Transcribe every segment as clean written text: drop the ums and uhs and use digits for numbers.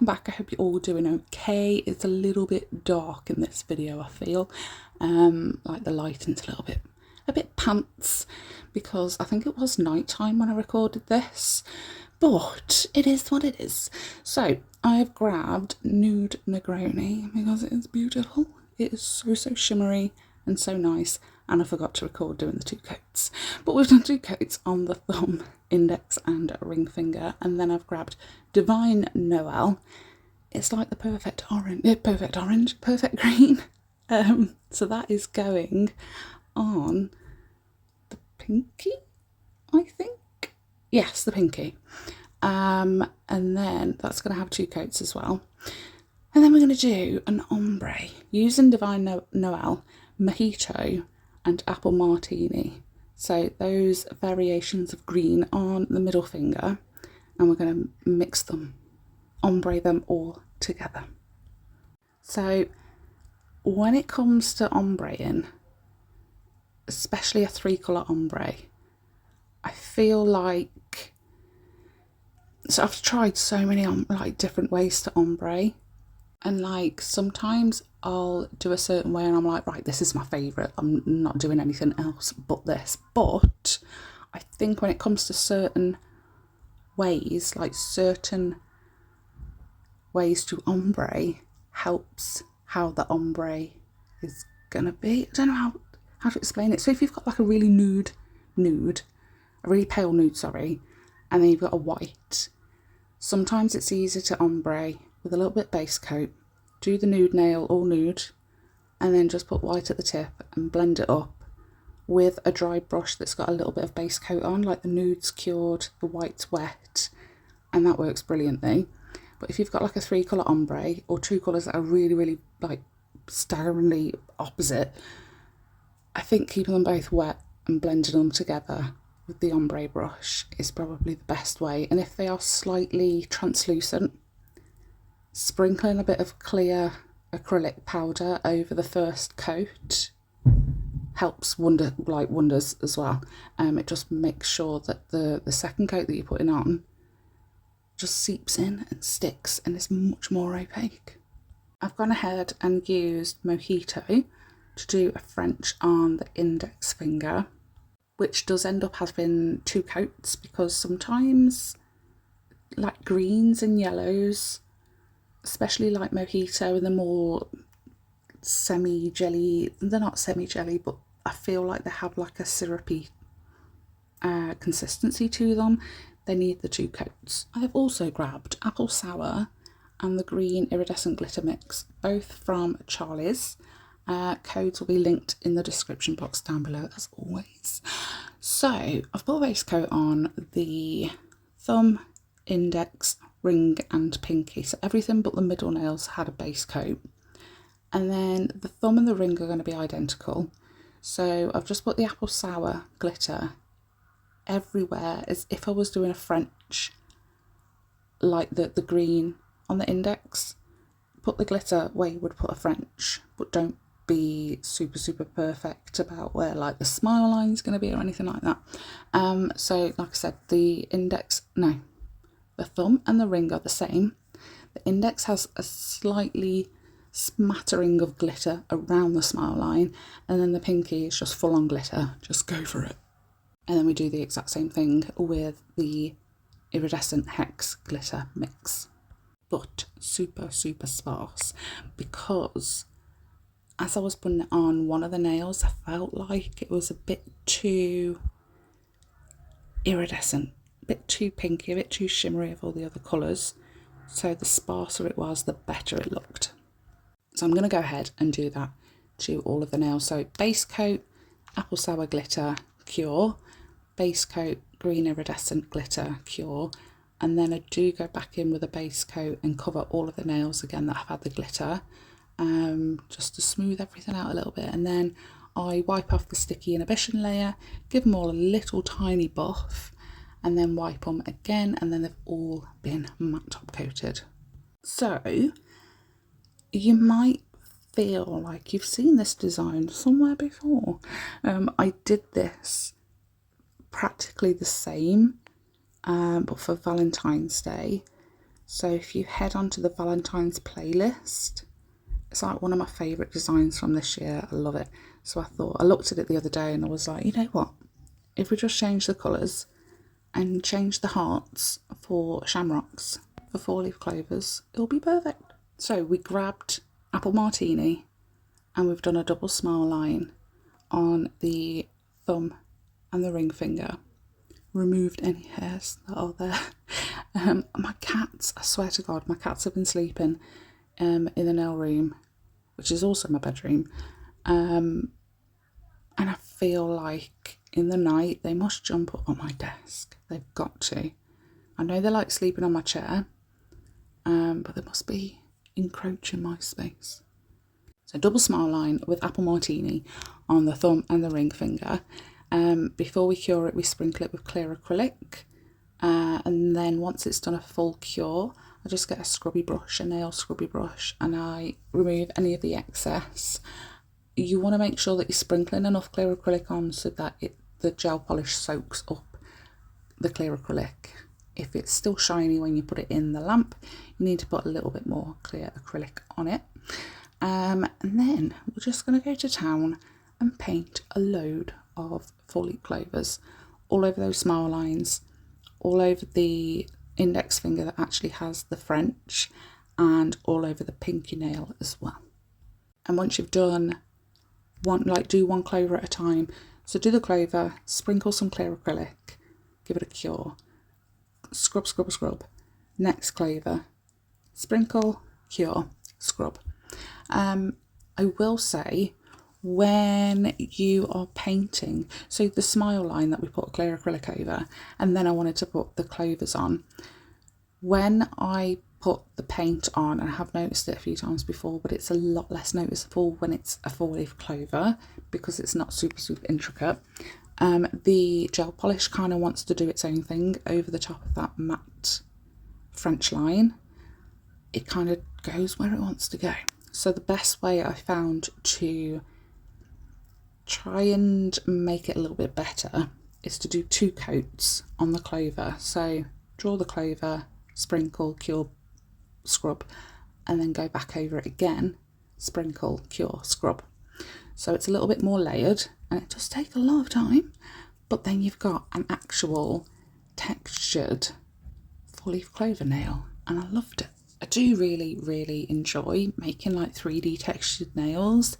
back. I hope you're all doing okay. It's a little bit dark in this video, I feel. Like the lighting's a bit pants, because I think it was night time when I recorded this, but it is what it is. So I have grabbed Nude Negroni because it is beautiful. It is so shimmery and so nice, and I forgot to record doing the 2 coats. But we've done 2 coats on the thumb, index and ring finger, and then I've grabbed Divine Noel. It's like the perfect green. So that is going on the pinky, I think. Yes, the pinky. And then that's going to have 2 coats as well. And then we're going to do an ombre using Divine Noel, Mojito and Apple Martini. So those variations of green on the middle finger, and we're going to mix them, ombre them all together. So when it comes to ombreing, especially a 3-colour ombre, I feel like, so I've tried so many different ways to ombre, and like sometimes I'll do a certain way and I'm like, right, this is my favourite, I'm not doing anything else but this. But I think when it comes to certain ways, like certain ways to ombre helps how the ombre is gonna be. I don't know how to explain it. So if you've got like a really nude, a really pale nude, sorry, and then you've got a white, sometimes it's easier to ombre with a little bit base coat, do the nude nail all nude, and then just put white at the tip and blend it up with a dry brush that's got a little bit of base coat on, like the nude's cured, the white's wet, and that works brilliantly. But if you've got like a 3-colour ombre, or 2 colours that are really like staggeringly opposite, I think keeping them both wet and blending them together with the ombre brush is probably the best way. And if they are slightly translucent, sprinkling a bit of clear acrylic powder over the first coat helps wonders as well. It just makes sure that the second coat that you're putting on just seeps in and sticks and is much more opaque. I've gone ahead and used Mojito to do a French on the index finger, which does end up having 2 coats, because sometimes like greens and yellows, especially like Mojito, and the more semi-jelly, they're not semi-jelly, but I feel like they have like a syrupy consistency to them. They need the 2 coats. I have also grabbed Apple Sour and the green iridescent glitter mix, both from Charlie's. Codes will be linked in the description box down below as always. So I've put a base coat on the thumb, index, ring and pinky, so everything but the middle nails had a base coat, and then the thumb and the ring are going to be identical. So I've just put the Apple Sour glitter everywhere as if I was doing a French, like the green on the index. Put the glitter where you would put a French, but don't be super perfect about where like the smile line is going to be or anything like that. So like I said, the thumb and the ring are the same. The index has a slightly smattering of glitter around the smile line, and then the pinky is just full on glitter. Just go for it. And then we do the exact same thing with the iridescent hex glitter mix, but super sparse, because as I was putting it on one of the nails, I felt like it was a bit too iridescent, a bit too pinky, a bit too shimmery of all the other colours. So the sparser it was, the better it looked. So I'm going to go ahead and do that to all of the nails. So base coat, Apple Sour glitter, cure. Base coat, green iridescent glitter, cure. And then I do go back in with a base coat and cover all of the nails again that have had the glitter, just to smooth everything out a little bit. And then I wipe off the sticky inhibition layer, give them all a little tiny buff, and then wipe them again, and then they've all been matte top coated. So you might feel like you've seen this design somewhere before. I did this practically the same, but for Valentine's Day, So if you head onto the Valentine's playlist, it's like one of my favourite designs from this year. I love it. So I thought, I looked at it the other day and I was like, you know what? If we just change the colours and change the hearts for shamrocks, for 4-leaf clovers, it'll be perfect. So we grabbed Apple Martini and we've done a double smile line on the thumb and the ring finger. Removed any hairs that are there. My cats, I swear to God, my cats have been sleeping in the nail room, which is also my bedroom. And I feel like in the night they must jump up on my desk. They've got to. I know they like sleeping on my chair, but they must be encroaching my space. So double smile line with Apple Martini on the thumb and the ring finger. Before we cure it, we sprinkle it with clear acrylic. And then once it's done a full cure, I just get a scrubby brush, a nail scrubby brush, and I remove any of the excess. You want to make sure that you're sprinkling enough clear acrylic on so that the gel polish soaks up the clear acrylic. If it's still shiny when you put it in the lamp, you need to put a little bit more clear acrylic on it. And then we're just going to go to town and paint a load of 4-leaf clovers all over those smile lines, all over the index finger that actually has the French, and all over the pinky nail as well. And once you've done do one clover at a time. So do the clover, sprinkle some clear acrylic, give it a cure, scrub, scrub, scrub. Next clover, sprinkle, cure, scrub. I will say, when you are painting, so the smile line that we put clear acrylic over, and then I wanted to put the clovers on. When I put the paint on, and I have noticed it a few times before, but it's a lot less noticeable when it's a 4-leaf clover because it's not super intricate. The gel polish kind of wants to do its own thing over the top of that matte French line. It kind of goes where it wants to go. So the best way I found to try and make it a little bit better is to do 2 coats on the clover. So draw the clover, sprinkle, cure, scrub, and then go back over it again, sprinkle, cure, scrub. So it's a little bit more layered, and it does take a lot of time, but then you've got an actual textured 4-leaf clover nail, and I loved it. I do really enjoy making like 3D textured nails.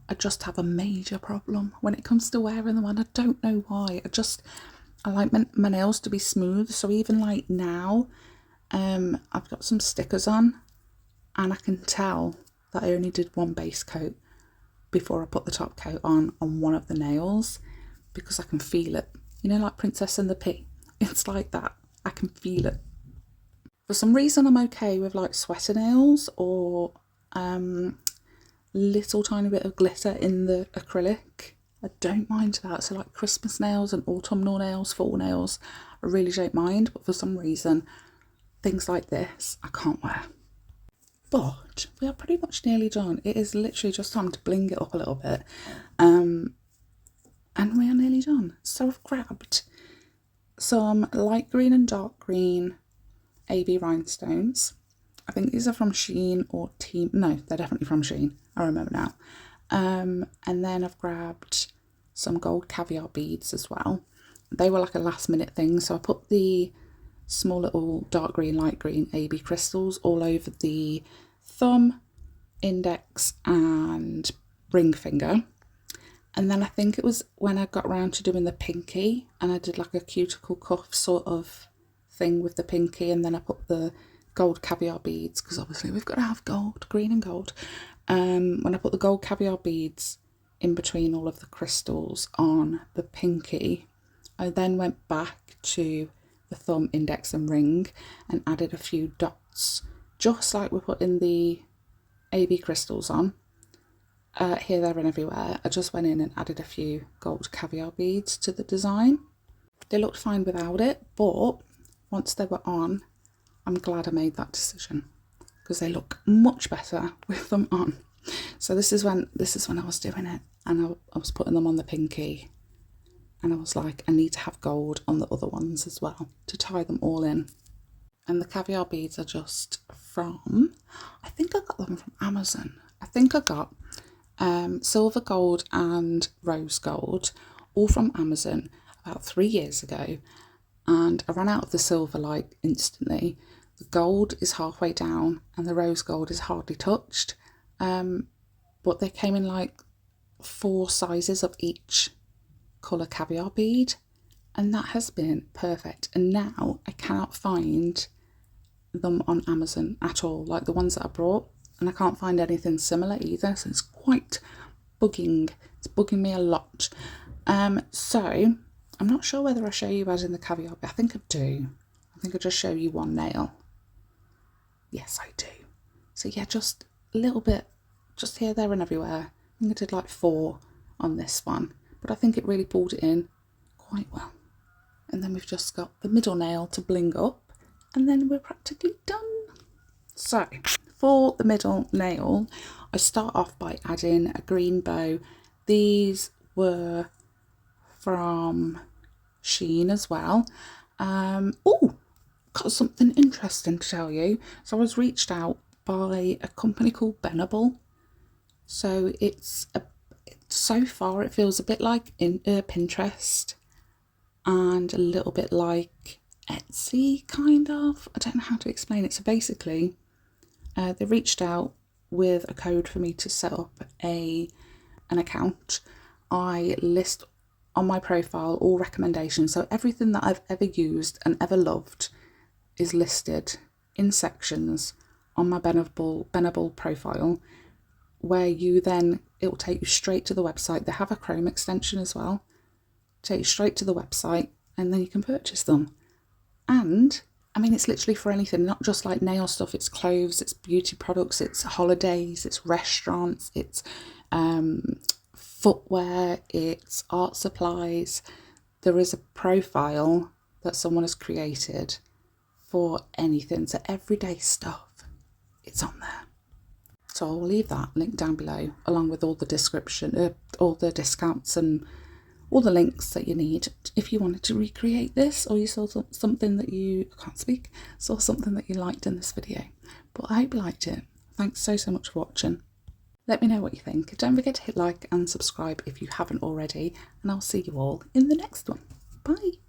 I just have a major problem when it comes to wearing them, and I don't know why. I like my nails to be smooth, so even like now, I've got some stickers on, and I can tell that I only did one base coat before I put the top coat on one of the nails, because I can feel it. You know, like Princess and the Pea. It's like that. I can feel it. For some reason, I'm okay with like sweater nails or little tiny bit of glitter in the acrylic. I don't mind that. So like Christmas nails and autumnal nails, fall nails, I really don't mind. But for some reason, things like this, I can't wear. But we are pretty much nearly done. It is literally just time to bling it up a little bit. And we are nearly done. So I've grabbed some light green and dark green AB rhinestones. I think these are from Shein or Team. No, they're definitely from Shein. I remember now. And then I've grabbed some gold caviar beads as well. They were like a last minute thing. So I put the small little dark green, light green AB crystals all over the thumb, index and ring finger. And then I think it was when I got around to doing the pinky, and I did like a cuticle cuff sort of thing with the pinky, and then I put the gold caviar beads, because obviously we've got to have gold, green and gold. When I put the gold caviar beads in between all of the crystals on the pinky, I then went back to the thumb, index and ring and added a few dots, just like we're putting the AB crystals on. Here, there and everywhere. I just went in and added a few gold caviar beads to the design. They looked fine without it, but once they were on, I'm glad I made that decision, because they look much better with them on. So this is when I was doing it, and I was putting them on the pinky, and I was like, I need to have gold on the other ones as well to tie them all in. And the caviar beads are just from, I think I got them from Amazon. I think I got silver gold and rose gold, all from Amazon about 3 years ago. And I ran out of the silver like instantly. The gold is halfway down and the rose gold is hardly touched. But they came in like 4 sizes of each colour caviar bead. And that has been perfect. And now I cannot find them on Amazon at all, like the ones that I brought, and I can't find anything similar either, so it's quite bugging. It's bugging me a lot. So I'm not sure whether I show you as in the caviar, but I think I do. I think I just show you one nail. Yes, I do. So yeah, just a little bit, just here, there and everywhere. I think I did like 4 on this one, but I think it really pulled it in quite well. And then we've just got the middle nail to bling up, and then we're practically done. So for the middle nail, I start off by adding a green bow. These were from Shein as well. Oh, got something interesting to tell you. So I was reached out by a company called Benable. So so far it feels a bit like Pinterest and a little bit like Etsy, kind of. I don't know how to explain it. So basically, they reached out with a code for me to set up an account. I list on my profile all recommendations. So everything that I've ever used and ever loved is listed in sections on my Benable profile, where you then, it will take you straight to the website. They have a Chrome extension as well. Take you straight to the website and then you can purchase them. And I mean, it's literally for anything, not just like nail stuff. It's clothes, it's beauty products, it's holidays, it's restaurants, it's footwear, it's art supplies. There is a profile that someone has created for anything. So everyday stuff, it's on there. So I'll leave that link down below, along with all the description, all the discounts and all the links that you need if you wanted to recreate this, or you saw something that saw something that you liked in this video. But I hope you liked it. Thanks so much for watching. Let me know what you think. Don't forget to hit like and subscribe if you haven't already, and I'll see you all in the next one. Bye.